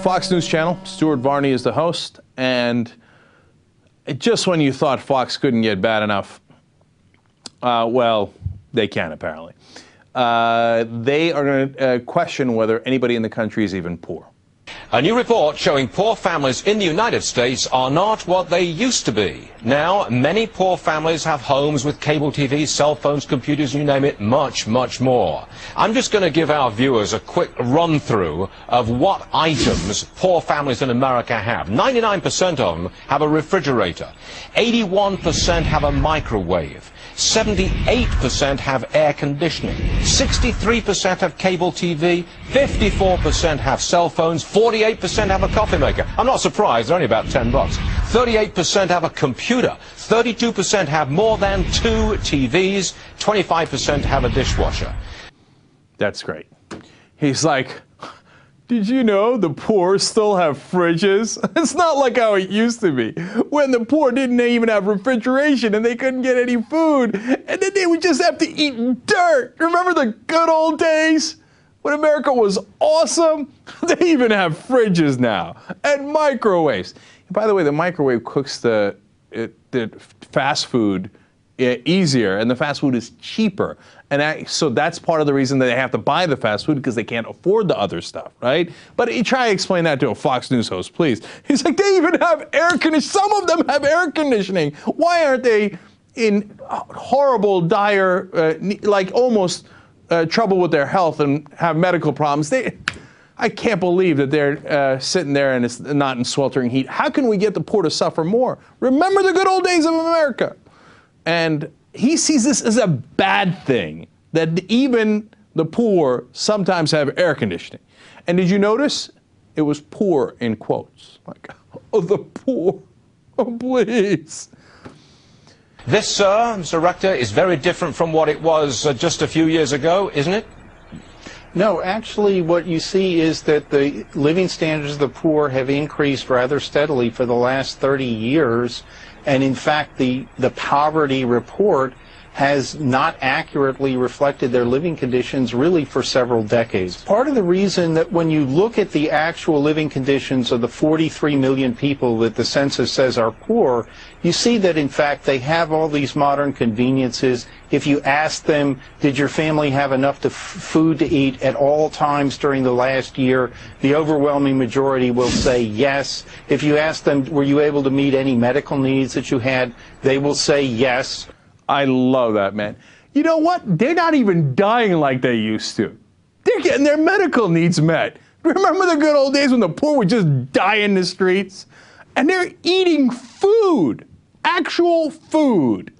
Fox News Channel, Stuart Varney is the host, and just when you thought Fox couldn't get bad enough, well, they can apparently. They are going to question whether anybody in the country is even poor. A new report showing poor families in the United States are not what they used to be. Now, many poor families have homes with cable TV, cell phones, computers, you name it, much, much more. I'm just going to give our viewers a quick run-through of what items poor families in America have. 99% of them have a refrigerator. 81% have a microwave. 78% have air conditioning, 63% have cable TV, 54% have cell phones, 48% have a coffee maker. I'm not surprised, they're only about $10. 38% have a computer, 32% have more than 2 TVs, 25% have a dishwasher. That's great. He's like, did you know the poor still have fridges? It's not like how it used to be, when the poor didn't even have refrigeration and they couldn't get any food, and then they would just have to eat dirt. Remember the good old days when America was awesome? They even have fridges now and microwaves. By the way, the microwave cooks the fast food easier, and the fast food is cheaper. And so that's part of the reason that they have to buy the fast food, because they can't afford the other stuff, right? But you try to explain that to a Fox News host, please. He's like, they even have air conditioning. Some of them have air conditioning. Why aren't they in horrible, dire, like almost trouble with their health and have medical problems? I can't believe that they're sitting there and it's not in sweltering heat. How can we get the poor to suffer more? Remember the good old days of America. And he sees this as a bad thing, that even the poor sometimes have air conditioning. And did you notice? It was poor in quotes. Like, oh, the poor. Oh, please. This, sir, Mr. Rector, is very different from what it was just a few years ago, isn't it? No, actually what you see is that the living standards of the poor have increased rather steadily for the last 30 years. And in fact, the poverty report has not accurately reflected their living conditions really for several decades. Part of the reason that when you look at the actual living conditions of the 43 million people that the census says are poor, you see that in fact they have all these modern conveniences. If you ask them, did your family have enough food to eat at all times during the last year, the overwhelming majority will say yes. If you ask them, were you able to meet any medical needs that you had, they will say yes. I love that, man. You know what? They're not even dying like they used to. They're getting their medical needs met. Remember the good old days when the poor would just die in the streets? And they're eating food, actual food.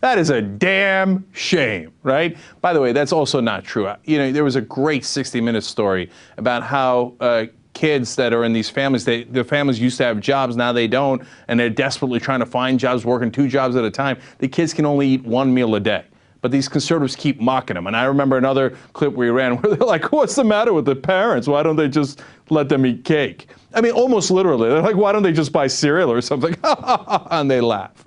That is a damn shame, right? By the way, that's also not true. You know, there was a great 60 Minutes story about how kids that are in these families, the families used to have jobs, now they don't, and they're desperately trying to find jobs, working 2 jobs at a time. The kids can only eat 1 meal a day. But these conservatives keep mocking them. And I remember another clip we ran where they're like, what's the matter with the parents? Why don't they just let them eat cake? I mean, almost literally. They're like, why don't they just buy cereal or something? And they laugh.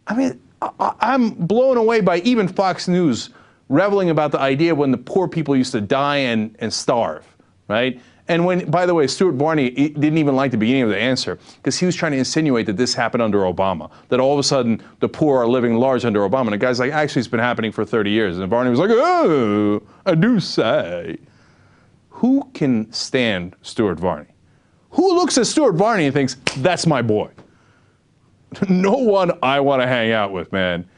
I mean, I'm blown away by even Fox News reveling about the idea when the poor people used to die and starve, right? And when, by the way, Stuart Varney didn't even like the beginning of the answer, because he was trying to insinuate that this happened under Obama, that all of a sudden the poor are living large under Obama. And the guy's like, actually, it's been happening for 30 years. And Varney was like, oh, I do say. Who can stand Stuart Varney? Who looks at Stuart Varney and thinks, that's my boy? No one I want to hang out with, man.